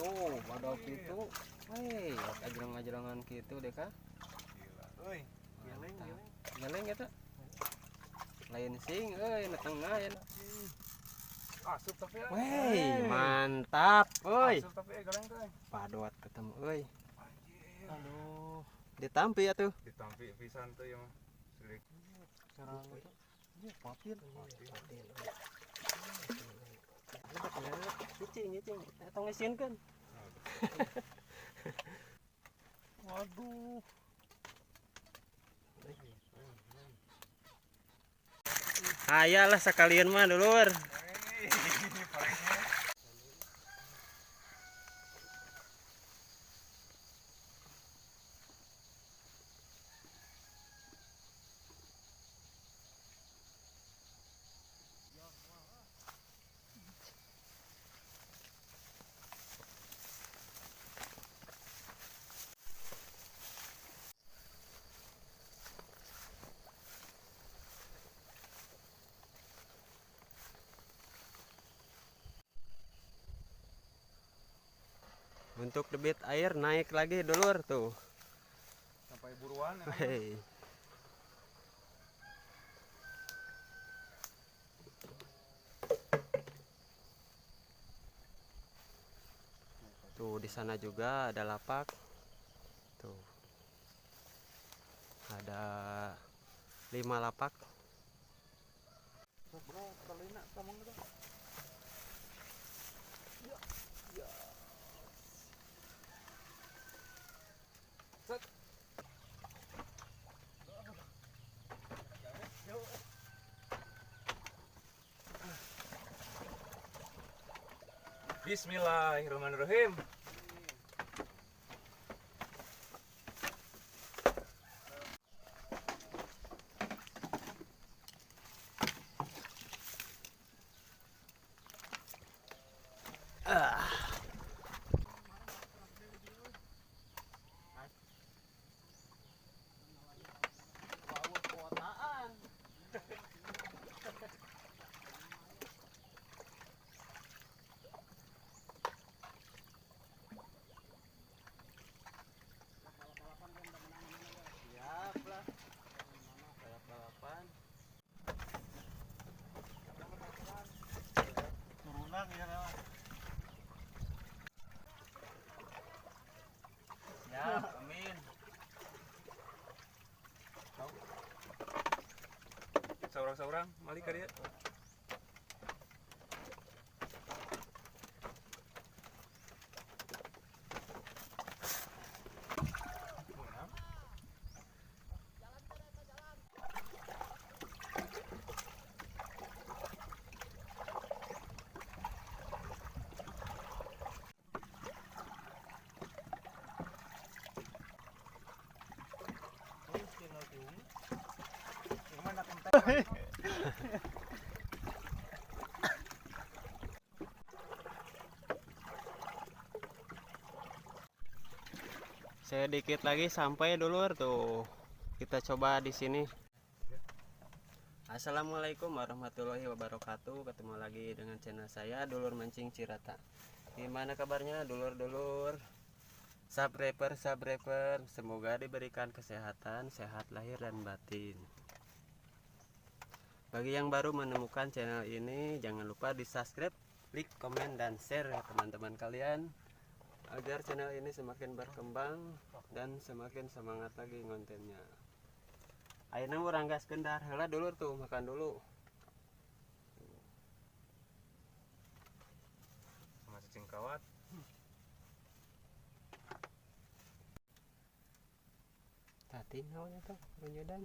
tuh badau gitu. Hei, ajrang-ajrangan gitu deh kah? Gila. Euy, geleng. Geleng eta. Lain sing euy na tengah ya. Asup tapi Wey, mantap euy. Asup tapi geleng teh. Padot ketemu euy. Anjir. Aduh, ditampi atuh. Ditampi pisan teh ya mah. Silik. Sarang itu. Ini patin. Cicing. Tong isinkeun. Waduh. Ayalah sekalian mah dulur. Untuk debit air naik lagi dulur tuh. Sampai buruan ya. Hei. Tuh di sana juga ada lapak. Tuh. Ada 5 lapak. Bismillahirrahmanirrahim. Turunan ya lewat. Siap, amin. Saurang-saurang malik ka dieu. Sedikit lagi sampai dulur tuh. Kita coba di sini. Assalamualaikum warahmatullahi wabarakatuh. Ketemu lagi dengan channel saya Dulur Mancing Cirata. Gimana kabarnya dulur-dulur? Subscriber, semoga diberikan kesehatan, sehat lahir dan batin. Bagi yang baru menemukan channel ini, jangan lupa di subscribe, klik, komen, dan share ya teman-teman kalian, agar channel ini semakin berkembang dan semakin semangat lagi kontennya. Ayeuna urang gaskeun dahar heula dulur tuh, makan dulu. Sama cacing kawat. Tadi naonnya tuh runyedan.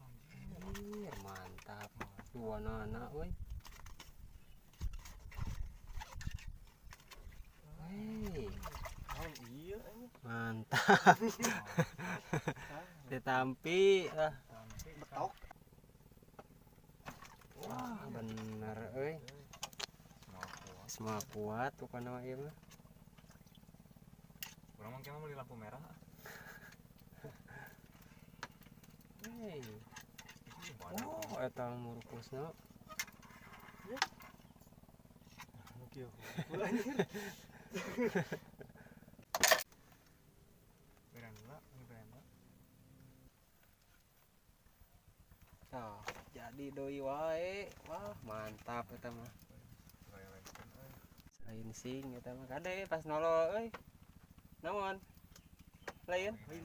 Anjir, mantap. Dua anak euy. Wey, mantap. Ditampi Betok. Wah, bener euy. Semua kuat bukan nama ieu mah. Urang mah beli lampu merah. Hey. Oh, eta murkusna. Kieu. Anjir. Beranda, ini beranda. Tuh, jadi doi wae. Wah, mantap eta mah. Lelekeun euy. Lain sing eta mah kade pas nolol euy. Naon? Lain? Lain.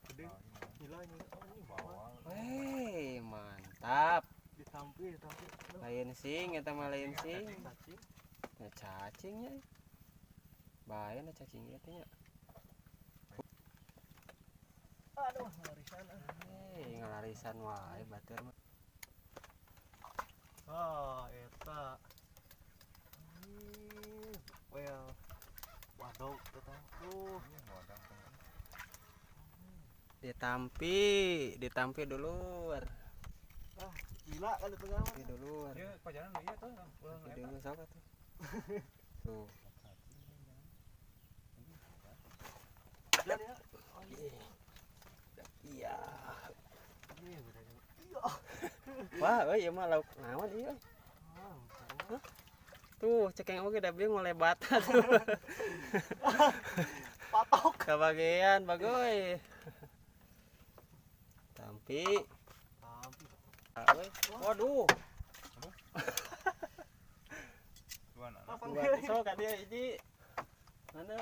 Gede. Gila ini. Oh, ini bawah. Weh, mantap. Ditampi. Lain sing eta mah lain sing. Cacing. Ya cacingnya. Bae na cacing ieu teh nya. Aduh, larisan. Ngalarisan wae batur mah. Ah, eta. Well. Waduh, tuh. Ini modal kan. Ditampi dulur. Ah, gila kan di tengah. Tampi dulur. Ieu pajaran ieu tuh ulang Tampi eta. dulu sok atuh. Tuh. Dan ya. Iya. Ini bedanya. Wah, euy ieu mah lauk naon ieu? Ah, Tuh, cekeng oge da bingung lebat tuh. patok. Kabagean bagoy. Tampi. Euy. Waduh. Dua anak. Apa Buat sok ka dia hiji. Mana?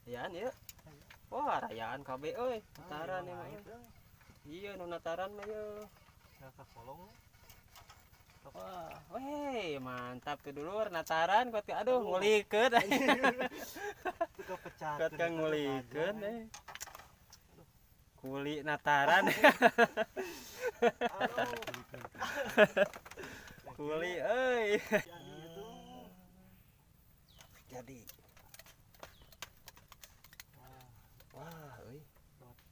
Yaan ieu. Wah, rayaan KB euy. Nataran ieu mah. Iya, nu nataran mah ieu. Nggak kekolong. Wah, weh, mantap tuh dulur nataran kot aduh ngulikeun. Itu kepecah. Kot kang ngulikeun Kuli nataran. Aduh. Kuli euy. Jadi itu. Jadi. Wah, euy,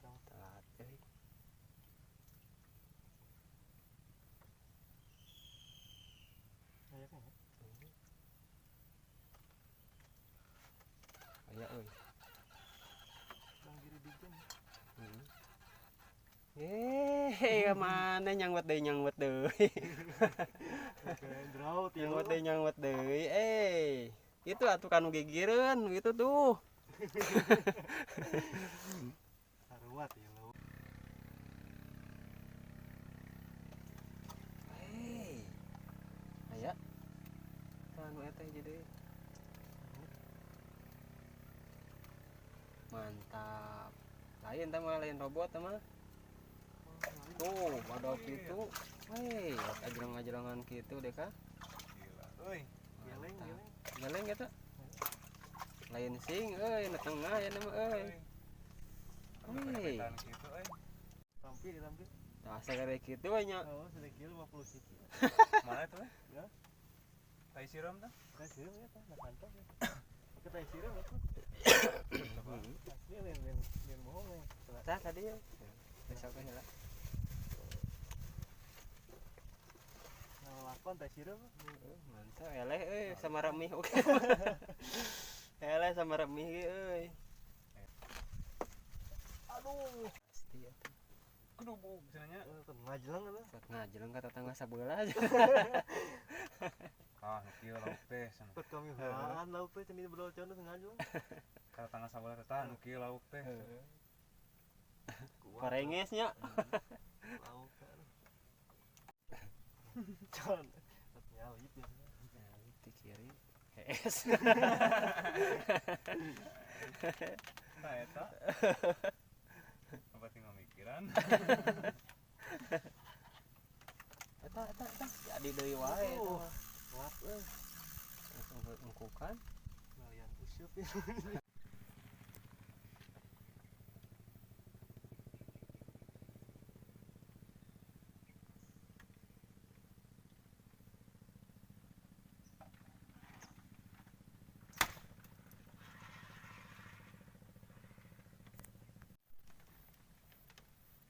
telat euy. Aya euy. Mana nyangwet deui. Nyangwet deui. Itu atuh kanu gigireun gitu tuh. Saruat ya lo. Aya. Kanu eta hiji deui. Mantap. Lain teh mah lain robot teh mah. Tuh, badak kitu. Weh, ajrang-ajrangan kitu deh kah? Gila. Oi, geleng. Geleng eta. Lain sing euy, na tengah ya mah euy. Wih. Petan gitu euy. Tampi. Tah sagede kitu we nya. Oh, sedikit 50 cc. Mana tuh? Ya. Tai siram tuh? Nah, siram ya, tah, nah kantong ya. Pakai tai siram itu. Asli lain bohong ya. Tah tadi ya. Besok we heula. Nah, lakon tai siram. Mantap eleh euy sama remih oke. Eleh sama remih ge euy. Aduh. Pasti atuh. Kedubuk cenanya. Ngajelang eta. Sak ngajeleng ka tetangga sabeula aja. Ah, kieu lauk teh sana. Ikut kami helaan lauk teh cenah bedol cenah ngajelang. Ka tangga sabelah teh nu kieu lauk teh. Korengesnya. Lauk kan. Con. Nyawit ya. Di kiri. HS. Tah eta. Apa tinggal mikiran? Eta jadi deui wae eta mah. Kuat euy. Langsung engkukan. Ngalian usyup ya.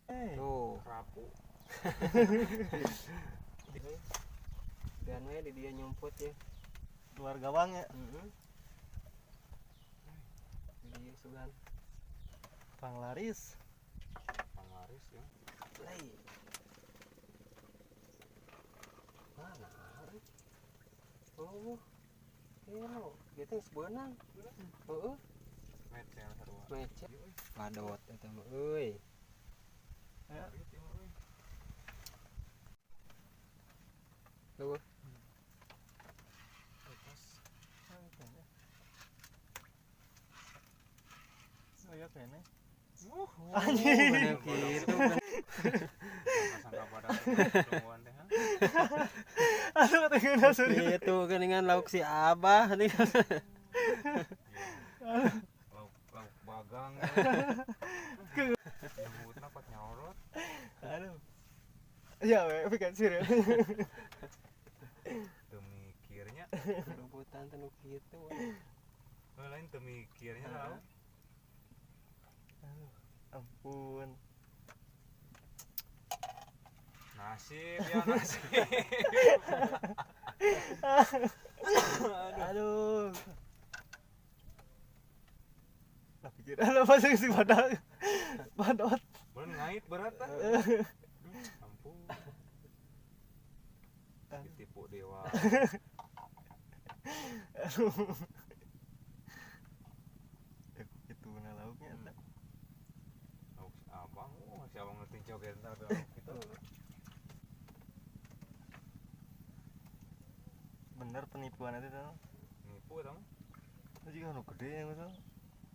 Tuh. Rapu. Dan we di dia nyumput ya. Luar gawang ya. Di dia sugan. Panglaris. Panglaris ya. Play. Mana? Oh. Iya, gitu sebenang. Heeh, Mecel sarua. mece. Padot eta mah euy. Ya. Gitu mah euy. Tuh, Oh iya kayaknya. anjing bener gitu kan. Sangka pada tungguan teh. Aduh ketinggalan asli. Itu geningan lauk si Abah nih. Lauk bagang. Nyebutna pat nyorot. Aduh. Ya, we kan sih. Teu mikirnya. Rebutan teh nu kitu. Lain teu mikirnya lauk. Ampun. Nasib ya nasib. Aduh. Lah pikiran apa sih si padang? Padot. Bener ngait berat tah. Ampun. Ditipu dewa. Aduh. Itu mana lauknya eta? Lauk si abang, si abang ngerti joget entar tuh lauk gitu. Bener penipuan itu tuh. Nipu eta mah. Jadi kan gede yang itu.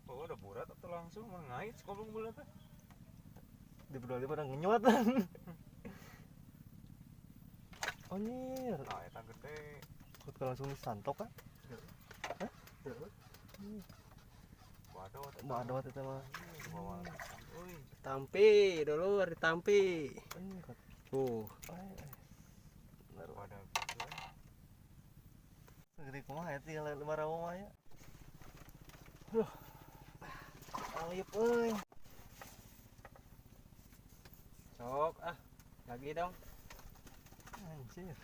Oh, udah burat atau langsung mah ngait sekolah bulat teh. Di berdua pada ngenyot. Anjir. Nah, eta gede. Kok langsung disantok kan? Badot. Badot itu mah. Bawa. Euy, Tampi dulu ditampi. Tuh, pada gitu. Gede kumaha ya tinggal lembar mah ya. Aduh. Alip euy. sok lagi dong. Anjir.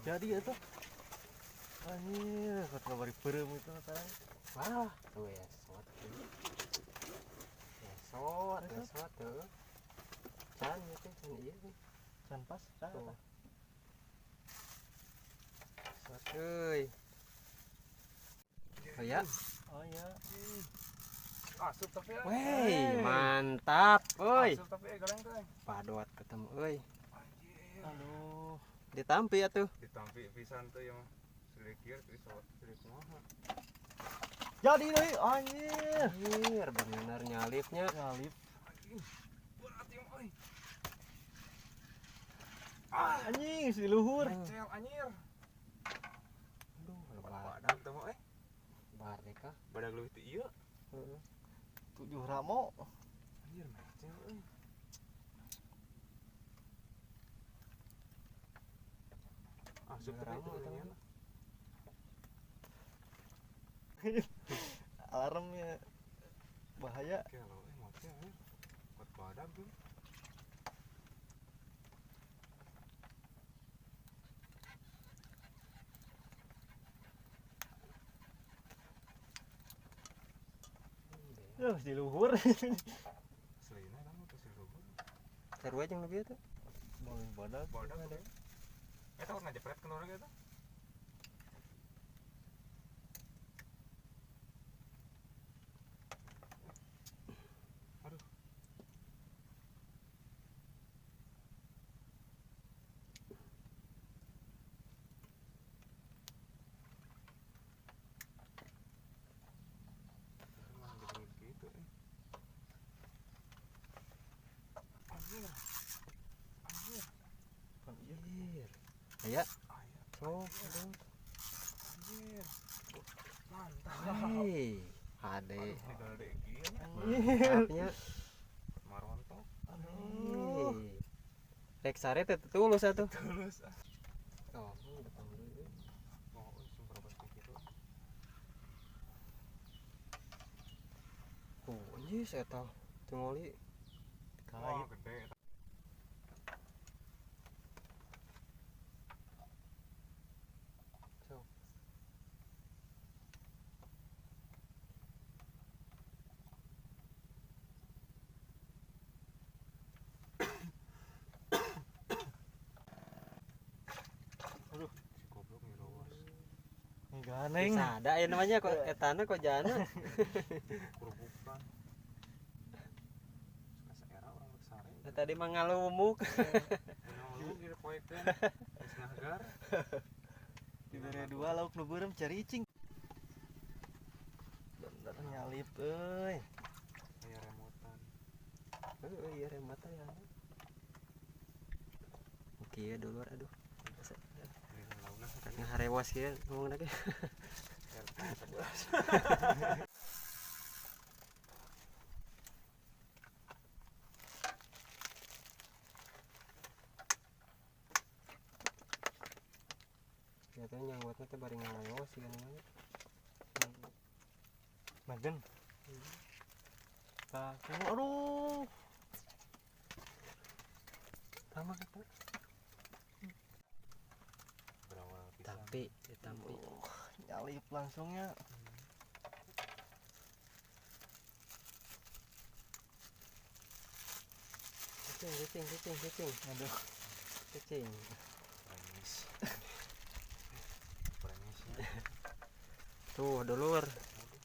Jadi ya tuh. Anjir, kok kabari perem itu tah. Wah, tuh ya, sot. Ya sot tuh. Can itu can ieu. Can pas tah. Tuh. Sot euy. Oh ya. Oh iya. Asup tapi. Wey, mantap. Euy. Asup tapi galeng teh. Padot ketemu euy. Anjir. Aduh. Ditampi atuh. Ditampi pisan tuh yang sedikit sedikit kumaha. Jadi deui anjir. Anjir, bener nyalipnya. Ngalip. Anjing. Berat yang euy. Anjing si luhur. Mecel anjir. Aduh, Badak teh mah bar deh kah. badag leuwih teu ieu. Heeh. 7 ramo. Anjir mecel euy. Asup tapi Ramo itu atau nya. Alarmnya bahaya. Oke, lo mocel ya. Buat badak tuh. Si luhur. Selina kamu tuh si luhur. Sarua jeung leuwih teh. Bangun badak. Badak tuh. Eta kok ngajepret ke orang eta? Aduh. Emang jepret gitu Anjir. Anjir. Anjir. Aya, Ayah. sok aduh. Anjir. Mantap. Hei, ade. Aduh, ini gede gini. Mantapnya. Marontok. Aduh. Hei. Rek sare teh tulus atuh. Tulus. Oh, depan dulu. Oh, sumber pasti gitu. Oh, anjir eta. Tinggali. Wah, gede. Sok. ganeng. Bisa ada ya namanya kok etana kok jana. Kerubukan. Kasa era orang beksare. Tadi mah ngalumuk. Lu dipoekeun. Geus ngahgar. Dibere dua lauk nu beureum caricing. Bener nyalip euy. Aya remotan. Heeh, iya remat ya. Oke ya dulu aduh. Ini launa kan. Ngaharewas kieu ngomong lagi. Nyatanya nyangwatna teh bari ngaleos sih kan namanya. Magen. Tah, aduh. Sama kita. Berawal pisan. Tapi ditampi. Nyalip langsungnya. Cicing. Aduh. Cicing. Premis. Premisnya. Tuh dulur. Premisnya.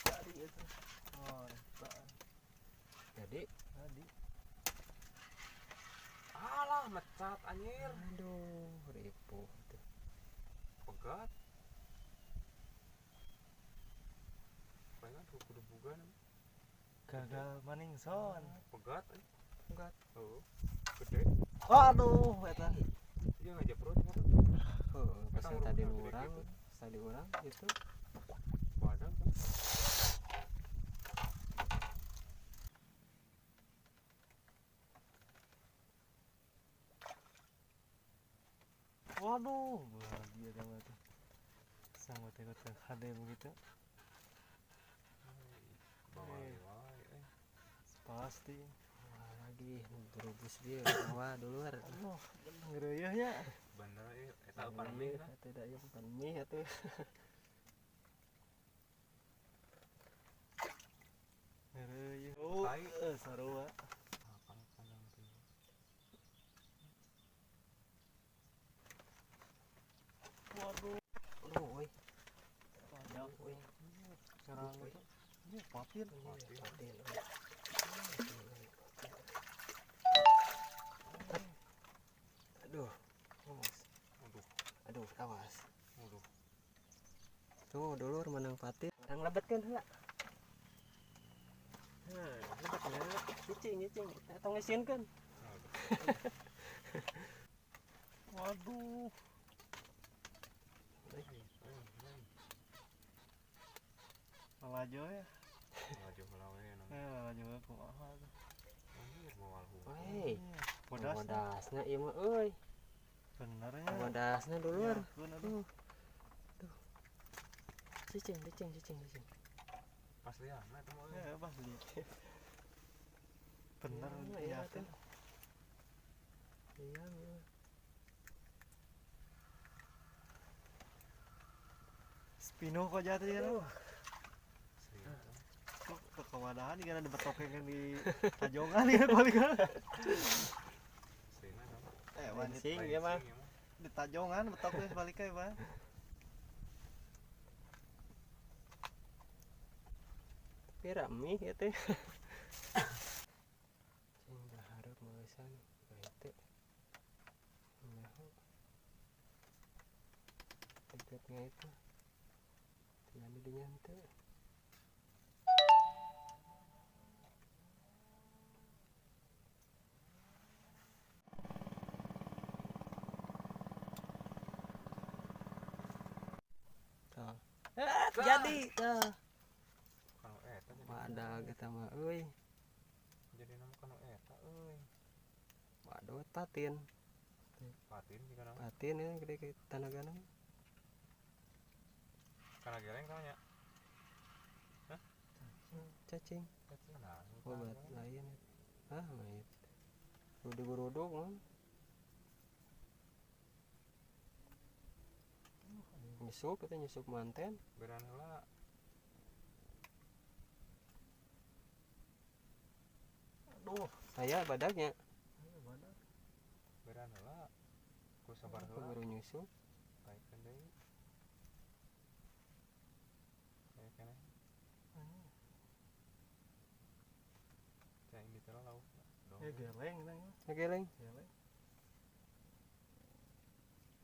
Tadi itu. Oh, tak. Jadi Tadi. Alah mecat anjir. aduh ripuh tuh. Pegat. Pengen kudu bugan. Gagal maningson. Pegat. Enggak. Oh. Gede. Aduh, eta. Iya ngajak perut motor. Oh, pas Eta yang tadi ngurungna gede orang, gitu. tadi orang itu Badan kan. Waduh, bahagia sama tuh. Sama ikut ke HD begitu. Bawa wae Pasti. wah lagi berubus dia wah dulur. Aduh, ngereyehnya. bener ieu eta eupan mie kan. Tidak ya bukan mie atuh. Ngereyeh. Oh, Tai. sarua. Akan kandang tuh. Waduh, Aduh, woi. banyak. Woi. Serang itu. Ini patin. Patin. Aduh. Awas. Aduh, Aduh, awas. aduh. Tuh, dulur menang patin. Orang lebet kan heula. Nah, lebet kan. Cicing. Atau ngesin kan. Waduh. Malajo ya. Laju melawe nang. Malajo kumaha tuh. Anjir bawal hu. Woi. Bodas. Bodasna ieu mah euy. Benernya. Bodasna dulur. Ya, ampun, aduh. Cicing. Pas liana eta mah. Ya, pasti. Bener Iya, yakin. tuh. Iya. Spino kok jatuh ya lu. Serius. Tuh kewadahan kan ada betokengan di tajongan ya balik kan. Serina kan. Wanita Sing ya mah. di tajongan betoknya baliknya Bang. Tapi rame ya teh. Cing harap meusan bae nyaho. Tiketnya itu. Tinggal didinya teh. Jadi tah. Kanu eta jadi. Wadah kita mah euy. Jadi nama kanu eta euy. Waduh patin. Patin juga nama. Patin ya gede ke tanagana. Kana geleng tanya. Cacing. Nah, Obat lain. Ah, mait. Ruduk-ruduk mah. Nyusup kita nyusup manten. beran heula. Aduh, Saya badagnya. ayo badak. Beran heula. Ku sabar Aku heula. baru nyusul. Kaitkeun deui. Kayak keneh. Cai ini teh lauk. Dong. Geleng nang. Oke, Leng. Geleng.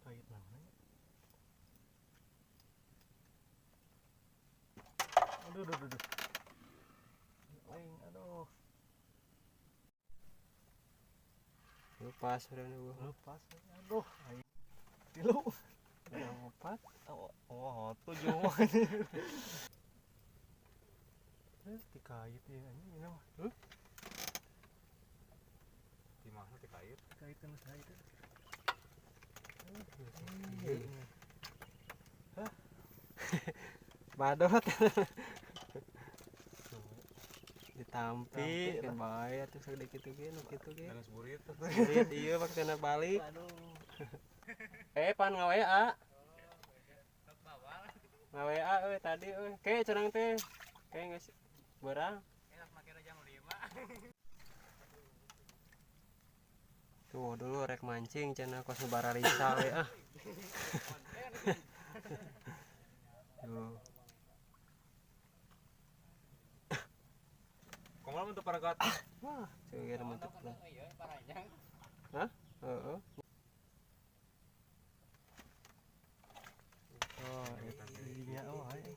Kait namanya. Aduh. Geleng, aduh. Lepas udah nih. Lepas. Aduh, aing. Tilu. Udah 4. Oh, 7 mah. Dikait ya ini mah. Di mana teh kait? Kait kan saya itu. Badot. Ditampi kan bae atuh sedikit ge nu kitu ge. Dengan seburit. Kulit ieu waktuna balik. Aduh. Pan ngaWA. NgaWA euy tadi euy. Ke cenah teh. Kayak geus beurang. Tuh dulu rek mancing cenah kos nu bararisa we ah. Tuh. Kumaha mun teu paragat? Wah, ceueur mantep lah. Hah? Heeh. Oh, iya wae.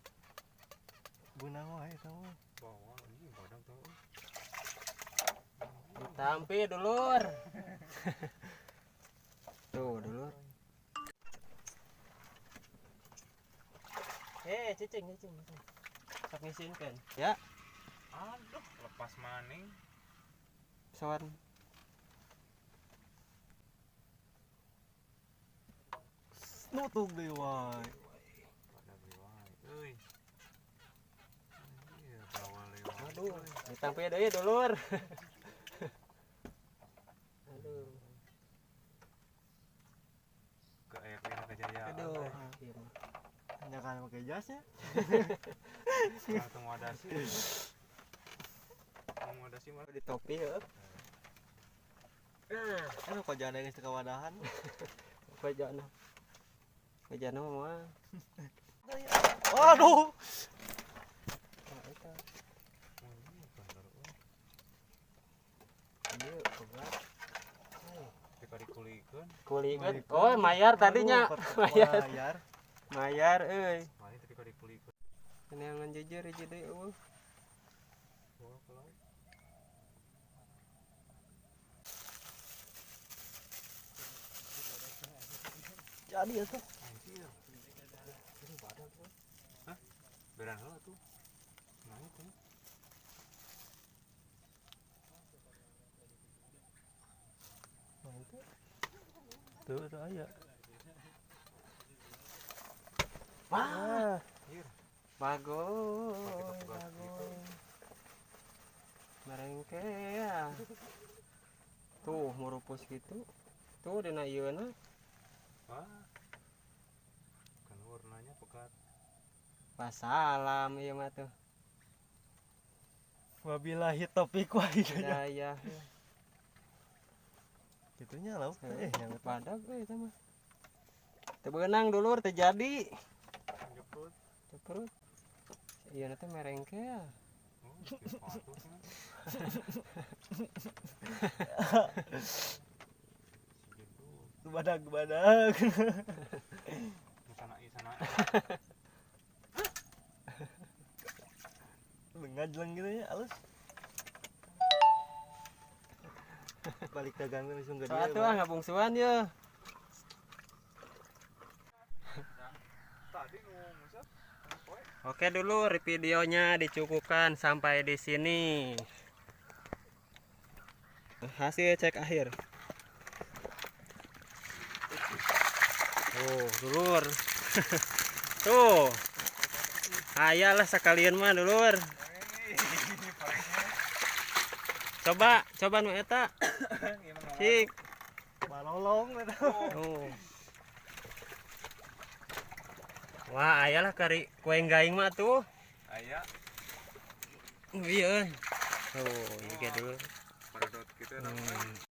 Beunang wae sama. Bawa anjing badak teh. Ditampi dulur. Tuh dulur. Cicing. Sok ngisinkeun. Ya, Aduh, lepas maning. sawan. Nutup deui wae. Badak liwai. Euy. Iya, bawa liwai. Aduh, ditampi deui dulur. Aduh. Ke ayak dina kejayaan. Aduh. Hanya kan pakai jasnya. Langsung wadasi. Mau wadasi mah Di topi heuh. Aduh, kok jangan geus teu kawadahan. Kojana. Kojana mah. Aduh. Nah, eta. bener. Ieu pegat. Ketika dikulikeun, Kulikeun. Oh, mayar tadinya. Mayar. Mayar. Mayar euy. main ketika dikulikeun. Neangan jejer hiji deui eueuh. Bawa ke laut. Jadi ya tuh. Anjir. Ini badak tuh. Hah? Beran heula tuh. Nah itu. Tuh aya. Wah, Anjir. bagus. Pakai gitu. Merengke ya. Tuh, murupus gitu. Tuh dina ieuna. Wah. Kan warnanya pekat. Wassalam ieu mah tuh. Wabillahi taufiq wal hidayah. Hidayah. Gitunya lauk yang Badag euy eta mah. Teu beunang dulur teu jadi. Jeput. Ceprut. Ieu teh merengke ya. Oh, sepatu kan. Segitu. badag. Sana. Ngajleng gitu ya, halus. Balik dagang langsung ke dia. Soal tuh ngabungsuan ya. Tadi ngomong Oke dulu videonya dicukupkan sampai di sini. Hasil cek akhir. Oh, dulur. Tuh. Ayalah sekalian mah dulur. Coba nu eta. Cik. Balolong gitu. Oh. Wah, ayalah kari kue gaing mah tuh. Aya. Iya. Oh, ini kayak dulu. paradot gitu namanya.